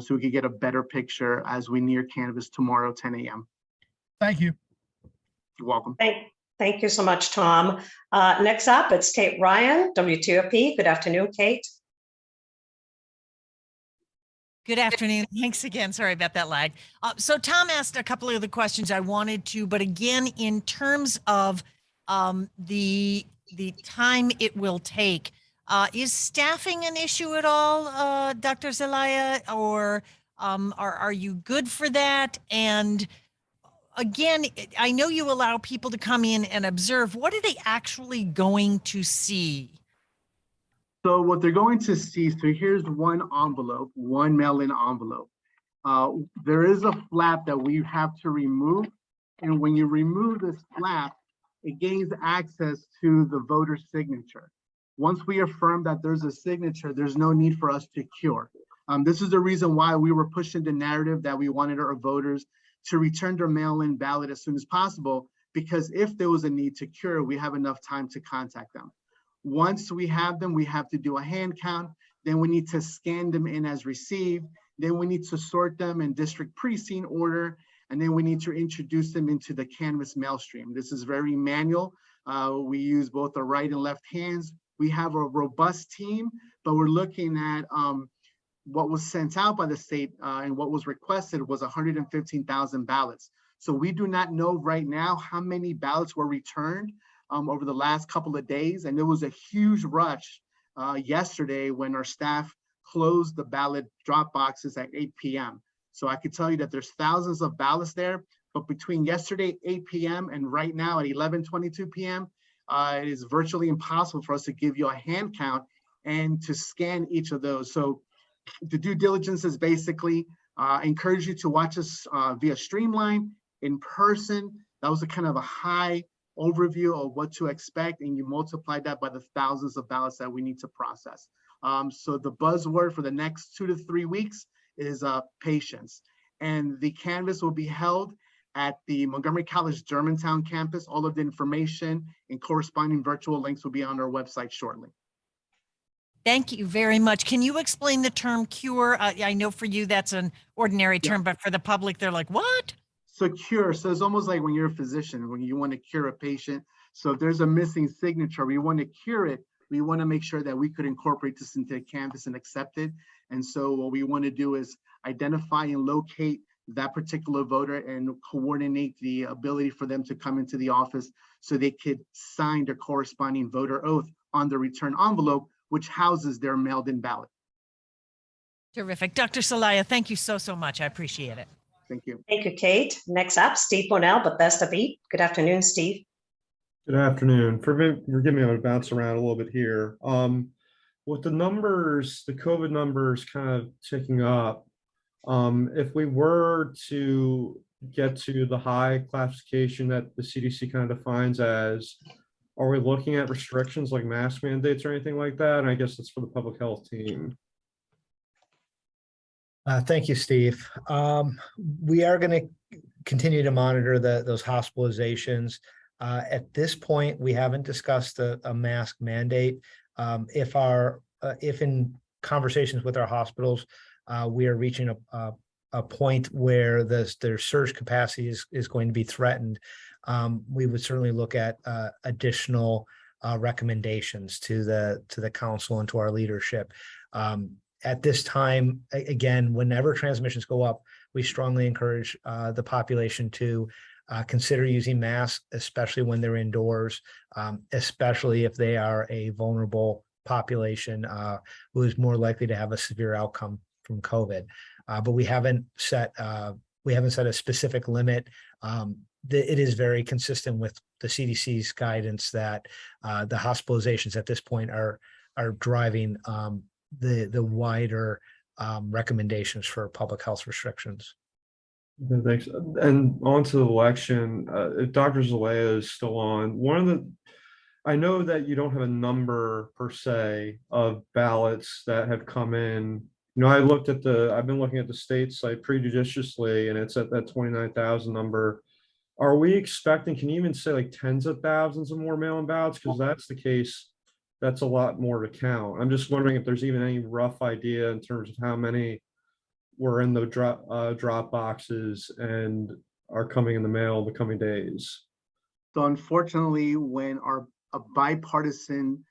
so we can get a better picture as we near canvass tomorrow, 10 a.m. Thank you. You're welcome. Thank you so much, Tom. Next up, it's Kate Ryan, WTOP. Good afternoon, Kate. Good afternoon. Thanks again. Sorry about that lag. So Tom asked a couple of the questions I wanted to, but again, in terms of the time it will take, is staffing an issue at all, Dr. Zelaya, or are you good for that? And again, I know you allow people to come in and observe. What are they actually going to see? So what they're going to see, so here's one envelope, one mail-in envelope. There is a flap that we have to remove. And when you remove this flap, it gains access to the voter signature. Once we affirm that there's a signature, there's no need for us to cure. This is the reason why we were pushing the narrative that we wanted our voters to return their mail-in ballot as soon as possible, because if there was a need to cure, we have enough time to contact them. Once we have them, we have to do a hand count. Then we need to scan them in as received. Then we need to sort them in district precinct order. And then we need to introduce them into the canvas mail stream. This is very manual. We use both the right and left hands. We have a robust team, but we're looking at what was sent out by the state and what was requested was 115,000 ballots. So we do not know right now how many ballots were returned over the last couple of days. And there was a huge rush yesterday when our staff closed the ballot drop boxes at 8 p.m. So I could tell you that there's thousands of ballots there, but between yesterday, 8 p.m. and right now at 11:22 p.m., it is virtually impossible for us to give you a hand count and to scan each of those. So the due diligence is basically encourage you to watch us via Streamline in person. That was a kind of a high overview of what to expect, and you multiply that by the thousands of ballots that we need to process. So the buzzword for the next 2 to 3 weeks is patience. And the canvas will be held at the Montgomery College Germantown campus. All of the information and corresponding virtual links will be on our website shortly. Thank you very much. Can you explain the term cure? I know for you that's an ordinary term, but for the public, they're like, what? So cure, so it's almost like when you're a physician, when you want to cure a patient. So if there's a missing signature, we want to cure it. We want to make sure that we could incorporate this into the canvas and accept it. And so what we want to do is identify and locate that particular voter and coordinate the ability for them to come into the office so they could sign their corresponding voter oath on the return envelope, which houses their mailed-in ballot. Terrific. Dr. Celaya, thank you so much. I appreciate it. Thank you. Thank you, Kate. Next up, Steve Bonnell, Bethesda Beat. Good afternoon, Steve. Good afternoon. Forgive me, I'm going to bounce around a little bit here. With the numbers, the COVID numbers kind of ticking up, if we were to get to the high classification that the CDC kind of defines as, are we looking at restrictions like mask mandates or anything like that? And I guess that's for the public health team. Thank you, Steve. We are going to continue to monitor those hospitalizations. At this point, we haven't discussed a mask mandate. If in conversations with our hospitals, we are reaching a point where their surge capacity is going to be threatened, we would certainly look at additional recommendations to the council and to our leadership. At this time, again, whenever transmissions go up, we strongly encourage the population to consider using masks, especially when they're indoors, especially if they are a vulnerable population who is more likely to have a severe outcome from COVID. But we haven't set a specific limit. It is very consistent with the CDC's guidance that the hospitalizations at this point are driving the wider recommendations for public health restrictions. Okay, thanks. And on to the election, if Dr. Zelaya is still on, I know that you don't have a number per se of ballots that have come in. You know, I've been looking at the state site pretty judiciously, and it's at that 29,000 number. Are we expecting, can you even say like tens of thousands of more mail-in ballots? Because that's the case, that's a lot more to count. I'm just wondering if there's even any rough idea in terms of how many were in the drop boxes and are coming in the mail in the coming days. So unfortunately, when a bipartisan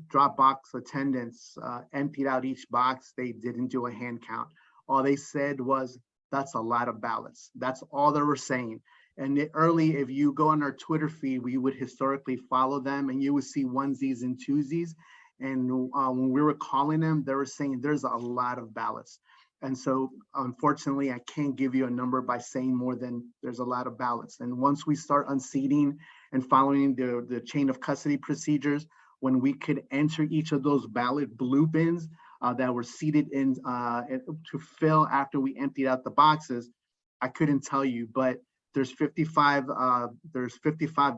drop box attendants emptied out each box, they didn't do a hand count. All they said was, that's a lot of ballots. That's all they were saying. And if you go on our Twitter feed, we would historically follow them, and you would see onesies and twosies. And when we were calling them, they were saying there's a lot of ballots. And so unfortunately, I can't give you a number by saying more than there's a lot of ballots. And once we start unseating and following the chain of custody procedures, when we could enter each of those ballot blue bins that were seated in to fill after we emptied out the boxes, I couldn't tell you, but there's 55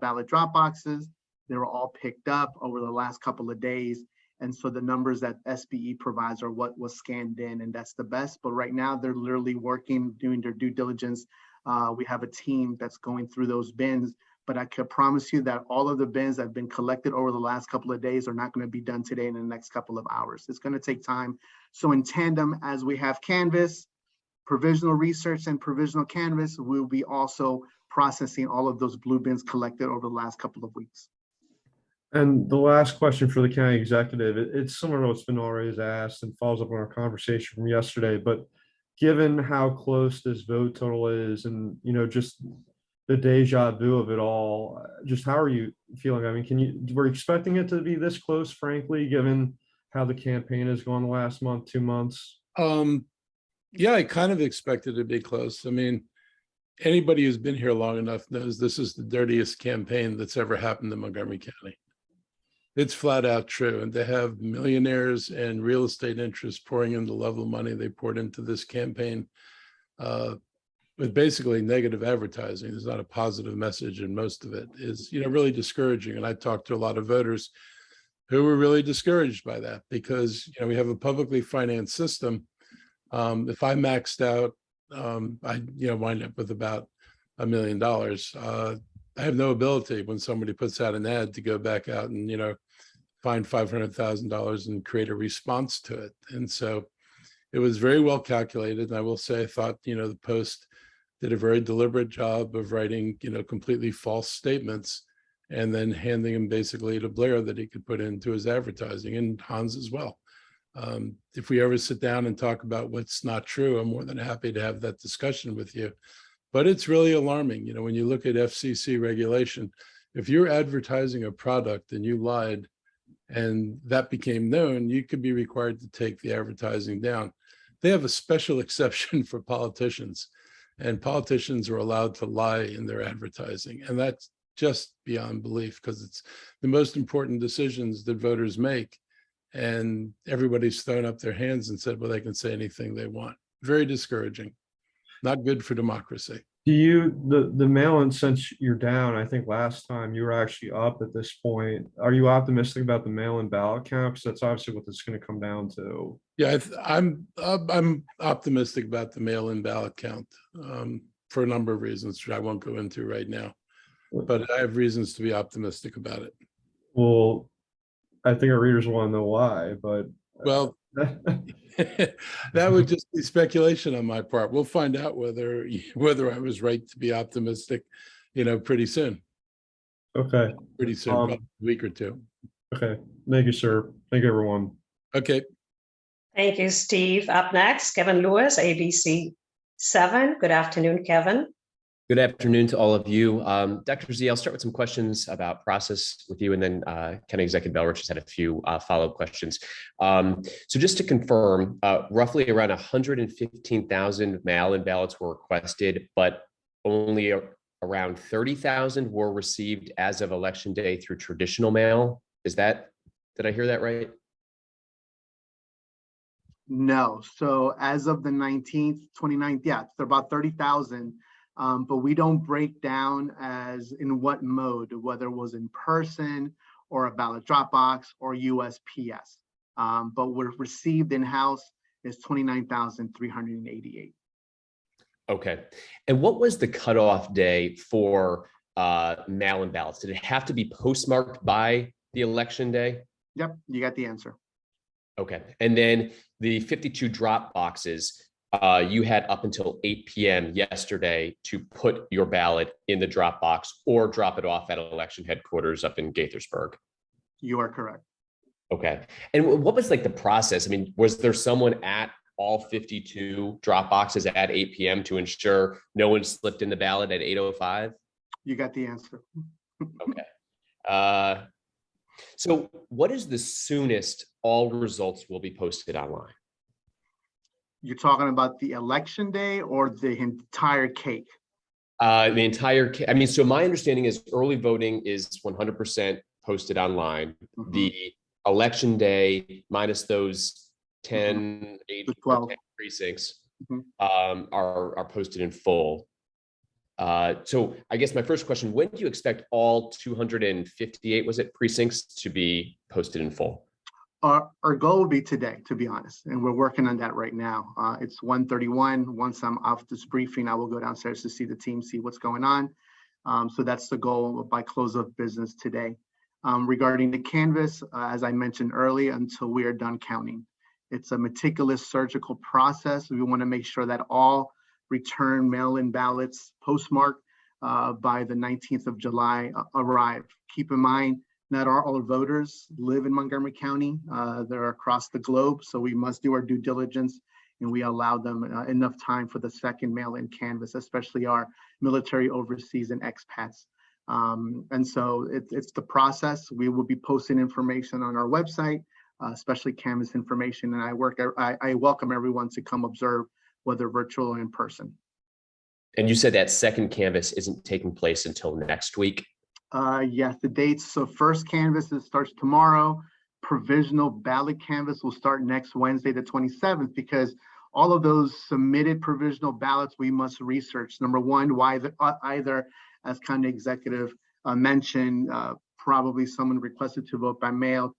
ballot drop boxes. They were all picked up over the last couple of days. And so the numbers that SBE provides are what was scanned in, and that's the best. But right now they're literally working, doing their due diligence. We have a team that's going through those bins, but I can promise you that all of the bins that have been collected over the last couple of days are not going to be done today in the next couple of hours. It's going to take time. So in tandem, as we have canvas, provisional research and provisional canvas, we'll be also processing all of those blue bins collected over the last couple of weeks. And the last question for the county executive, it's similar to what's been already asked and follows up on our conversation from yesterday, but given how close this vote total is and, you know, just the deja vu of it all, just how are you feeling? I mean, we're expecting it to be this close, frankly, given how the campaign has gone the last month, 2 months? Yeah, I kind of expected it to be close. I mean, anybody who's been here long enough knows this is the dirtiest campaign that's ever happened in Montgomery County. It's flat out true. And to have millionaires and real estate interests pouring in the level of money they poured into this campaign with basically negative advertising, there's not a positive message, and most of it is, you know, really discouraging. And I talked to a lot of voters who were really discouraged by that because, you know, we have a publicly financed system. If I maxed out, I wind up with about $1 million. I have no ability when somebody puts out an ad to go back out and, you know, find $500,000 and create a response to it. And so it was very well calculated. And I will say, I thought, you know, the Post did a very deliberate job of writing, you know, completely false statements and then handing them basically to Blair that he could put into his advertising, and Hans as well. If we ever sit down and talk about what's not true, I'm more than happy to have that discussion with you. But it's really alarming. You know, when you look at FCC regulation, if you're advertising a product and you lied and that became known, you could be required to take the advertising down. They have a special exception for politicians, and politicians are allowed to lie in their advertising. And that's just beyond belief, because it's the most important decisions that voters make. And everybody's thrown up their hands and said, well, they can say anything they want. Very discouraging. Not good for democracy. Do you, the mail-in, since you're down, I think last time you were actually up at this point, are you optimistic about the mail-in ballot count? Because that's obviously what this is going to come down to. Yeah, I'm optimistic about the mail-in ballot count for a number of reasons, which I won't go into right now. But I have reasons to be optimistic about it. Well, I think our readers want to know why, but well, That would just be speculation on my part. We'll find out whether I was right to be optimistic, pretty soon. Okay, Pretty soon, probably a week or two. okay. Thank you, sir. Thank you, everyone. Okay. Thank you, Steve. Up next, Kevin Lewis, ABC 7. Good afternoon, Kevin. Good afternoon to all of you. Dr. Z, I'll start with some questions about process with you, and then County Executive Elrich has had a few follow-up questions. So just to confirm, roughly around 115,000 mail-in ballots were requested, but only around 30,000 were received as of Election Day through traditional mail. Did I hear that right? No, so as of the 19th, 29th, yeah, they're about 30,000. But we don't break down as in what mode, whether it was in person or a ballot drop box or USPS. But what received in-house is 29,388. Okay. And what was the cutoff day for mail-in ballots? Did it have to be postmarked by the election day? Yep, you got the answer. Okay. And then the 52 drop boxes, you had up until 8 p.m. yesterday to put your ballot in the drop box or drop it off at election headquarters up in Gaithersburg. You are correct. Okay. And what was like the process? I mean, was there someone at all 52 drop boxes at 8 p.m. to ensure no one slipped in the ballot at 8:05? You got the answer. Okay. So what is the soonest all results will be posted online? You're talking about the election day or the entire cake? The entire cake. I mean, so my understanding is early voting is 100% posted online. Mhm. The election day minus those 10, 8, The 12 precincts Mhm. are posted in full. So I guess my first question, when do you expect all 258, was it, precincts to be posted in full? Our goal would be today, to be honest, and we're working on that right now. It's 1:31. Once I'm off this briefing, I will go downstairs to see the team, see what's going on. So that's the goal by close of business today. Regarding the canvas, as I mentioned earlier, until we are done counting. It's a meticulous surgical process. We want to make sure that all return mail-in ballots postmarked by the 19th of July arrive. Keep in mind, not all voters live in Montgomery County. They're across the globe, so we must do our due diligence, and we allow them enough time for the second mail-in canvas, especially our military overseas and expats. And so it's the process. We will be posting information on our website, especially canvas information, and I welcome everyone to come observe, whether virtual or in person. And you said that second canvas isn't taking place until next week? Yes, the dates. So first canvas starts tomorrow. Provisional ballot canvas will start next Wednesday, the 27th, because all of those submitted provisional ballots we must research. Number one, why either, as County Executive mentioned, probably someone requested to vote by mail,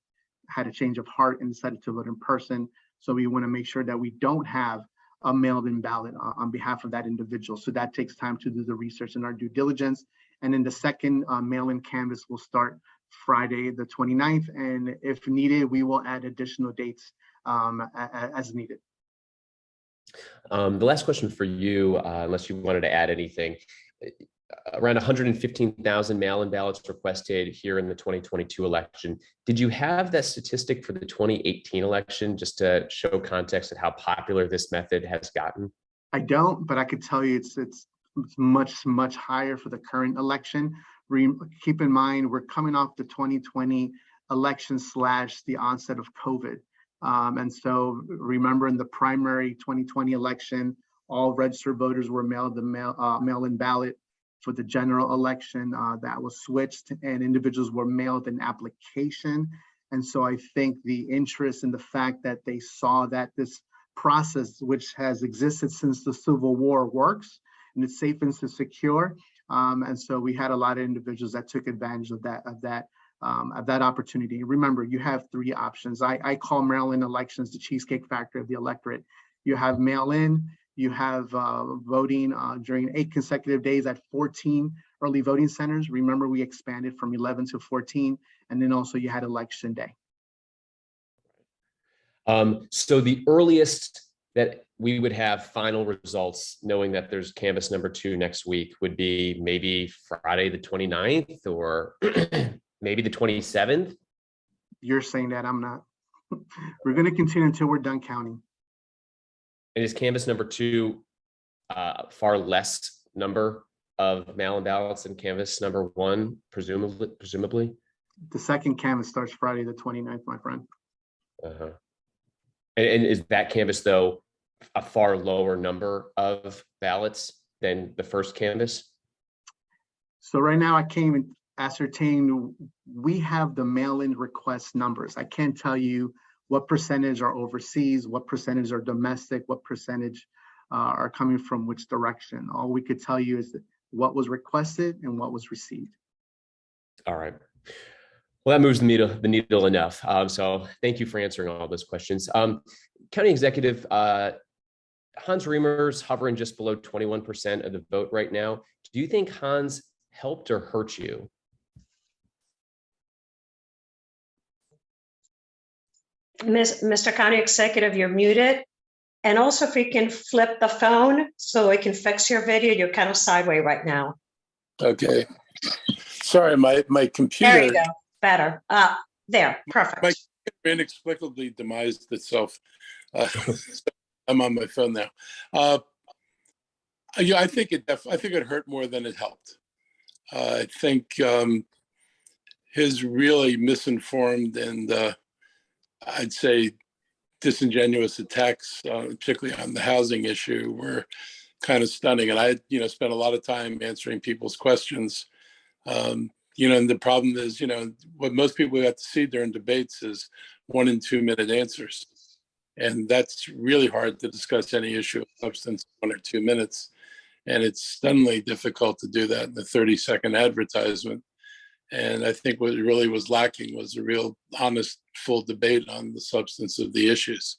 had a change of heart and decided to vote in person. So we want to make sure that we don't have a mailed-in ballot on behalf of that individual. So that takes time to do the research and our due diligence. And then the second mail-in canvas will start Friday, the 29th. And if needed, we will add additional dates as needed. The last question for you, unless you wanted to add anything, around 115,000 mail-in ballots requested here in the 2022 election. Did you have that statistic for the 2018 election, just to show context of how popular this method has gotten? I don't, but I could tell you it's much higher for the current election. Keep in mind, we're coming off the 2020 election / the onset of COVID. And so remember, in the primary 2020 election, all registered voters were mailed the mail-in ballot. For the general election, that was switched and individuals were mailed an application. And so I think the interest in the fact that they saw that this process, which has existed since the Civil War, works and it's safe and secure. And so we had a lot of individuals that took advantage of that opportunity. Remember, you have three options. I call mail-in elections the cheesecake factory of the electorate. You have mail-in, you have voting during 8 consecutive days at 14 early voting centers. Remember, we expanded from 11 to 14, and then also you had election day. So the earliest that we would have final results, knowing that there's canvas number 2 next week, would be maybe Friday the 29th or maybe the 27th. You're saying that, I'm not. We're going to continue until we're done counting. And is canvas number 2 far less number of mail-in ballots than canvas number 1, presumably? The second canvas starts Friday the 29th, my friend. Uh-huh. And is that canvas, though, a far lower number of ballots than the first canvas? So right now I came and ascertained we have the mail-in request numbers. I can't tell you what percentage are overseas, what percentage are domestic, what percentage are coming from which direction. All we could tell you is that what was requested and what was received. All right. Well, that moves the needle enough. So thank you for answering all those questions. County Executive, Hans Remer's hovering just below 21% of the vote right now. Do you think Hans helped or hurt you? Mr. County Executive, you're muted. And also if you can flip the phone so it can fix your video, you're kind of sideways right now. Okay. Sorry, my computer. There you go. Better. There. Perfect. My computer inexplicably demised itself. I'm on my phone now. Yeah, I think it hurt more than it helped. I think his really misinformed and I'd say disingenuous attacks, particularly on the housing issue, were kind of stunning. And I, spent a lot of time answering people's questions. And the problem is, what most people got to see during debates is 1 and 2 minute answers. And that's really hard to discuss any issue of substance in 1 or 2 minutes. And it's stunningly difficult to do that in the 30-second advertisement. And I think what really was lacking was a real honest, full debate on the substance of the issues.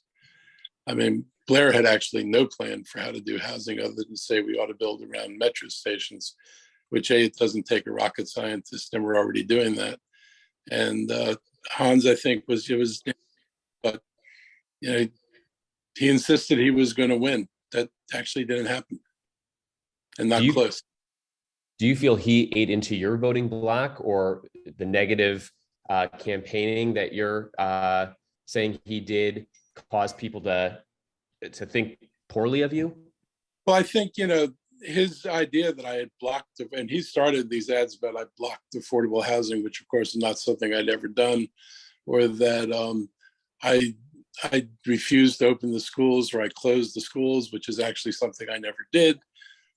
I mean, Blair had actually no plan for how to do housing other than say we ought to build around metro stations, which it doesn't take a rocket scientist, and we're already doing that. And Hans, I think, but he insisted he was going to win. That actually didn't happen, and not close. Do you feel he ate into your voting block, or the negative campaigning that you're saying he did cause people to think poorly of you? Well, I think, his idea that I had blocked, and he started these ads about I blocked affordable housing, which of course is not something I'd ever done, or that I refused to open the schools, or I closed the schools, which is actually something I never did,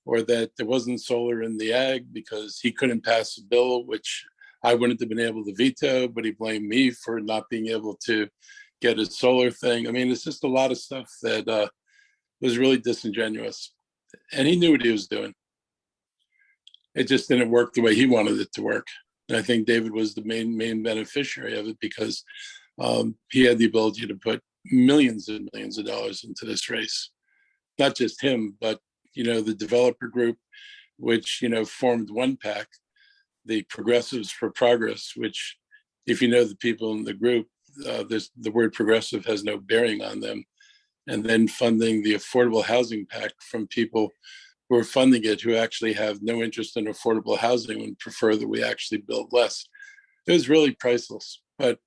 or that there wasn't solar in the ag because he couldn't pass a bill, which I wouldn't have been able to veto, but he blamed me for not being able to get a solar thing. I mean, it's just a lot of stuff that was really disingenuous. And he knew what he was doing. It just didn't work the way he wanted it to work. And I think David was the main beneficiary of it because he had the ability to put millions and millions of dollars into this race. Not just him, but the developer group, which, formed one PAC, the Progressives for Progress, which, if you know the people in the group, the word progressive has no bearing on them. And then funding the affordable housing PAC from people who are funding it, who actually have no interest in affordable housing and prefer that we actually build less. It was really priceless, but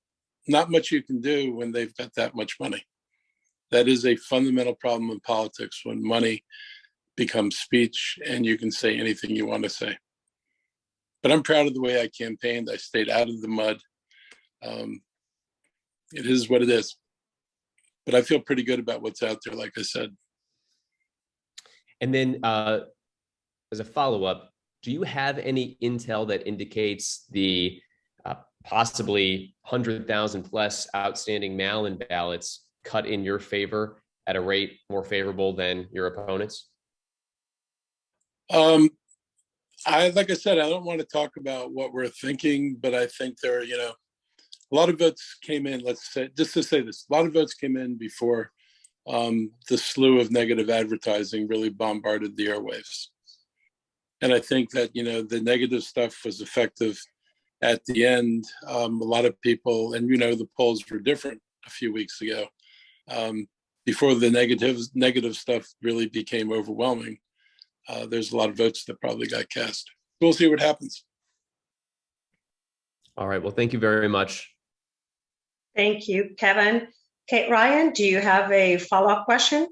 not much you can do when they've got that much money. That is a fundamental problem in politics, when money becomes speech and you can say anything you want to say. But I'm proud of the way I campaigned. I stayed out of the mud. It is what it is. But I feel pretty good about what's out there, like I said. And then as a follow-up, do you have any intel that indicates the possibly 100,000 plus outstanding mail-in ballots cut in your favor at a rate more favorable than your opponents? Like I said, I don't want to talk about what we're thinking, but I think there are, a lot of votes came in, let's say, just to say this, a lot of votes came in before the slew of negative advertising really bombarded the airwaves. And I think that, the negative stuff was effective at the end. A lot of people, and, the polls were different a few weeks ago. before the negative stuff really became overwhelming. There's a lot of votes that probably got cast. We'll see what happens. All right. Well, thank you very much. Thank you, Kevin. Kate Ryan, do you have a follow-up question?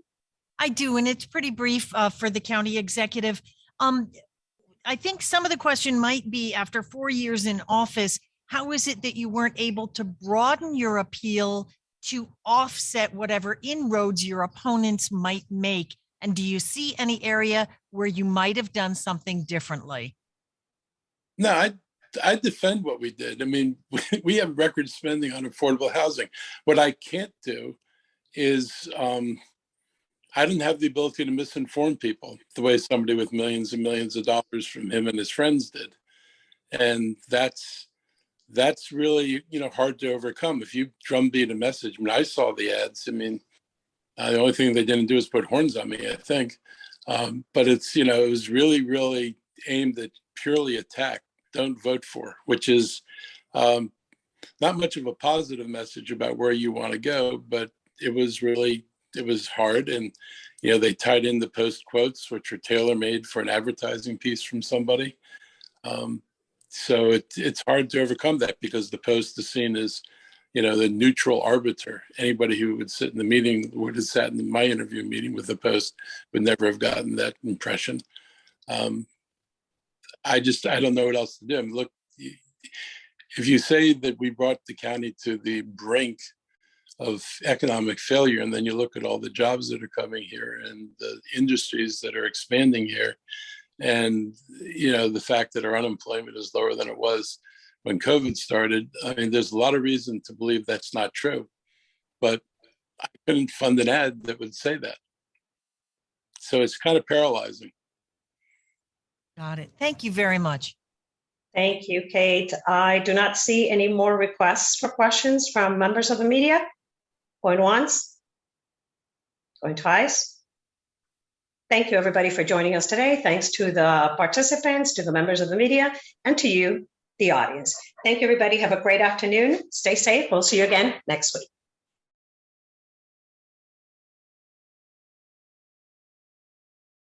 I do, and it's pretty brief for the county executive. I think some of the question might be, after 4 years in office, how is it that you weren't able to broaden your appeal to offset whatever inroads your opponents might make? And do you see any area where you might have done something differently? No, I defend what we did. I mean, we have record spending on affordable housing. What I can't do is I didn't have the ability to misinform people the way somebody with millions and millions of dollars from him and his friends did. And that's really, hard to overcome. If you drumbeat a message, I mean, I saw the ads. I mean, the only thing they didn't do is put horns on me, I think. But it's, it was really, really aimed at purely attack. Don't vote for, which is not much of a positive message about where you want to go, but it was hard. And, they tied in the Post quotes, which are tailor-made for an advertising piece from somebody. So it's hard to overcome that, because the Post is seen as, the neutral arbiter. Anybody who would sit in the meeting, would have sat in my interview meeting with the Post, would never have gotten that impression. I don't know what else to do. I mean, look, if you say that we brought the county to the brink of economic failure, and then you look at all the jobs that are coming here and the industries that are expanding here, and the fact that our unemployment is lower than it was when COVID started, I mean, there's a lot of reason to believe that's not true. But I couldn't fund an ad that would say that. So it's kind of paralyzing. Got it. Thank you very much. Thank you, Kate. I do not see any more requests for questions from members of the media. Going once, going twice. Thank you, everybody, for joining us today. Thanks to the participants, to the members of the media, and to you, the audience. Thank you, everybody. Have a great afternoon. Stay safe. We'll see you again next week.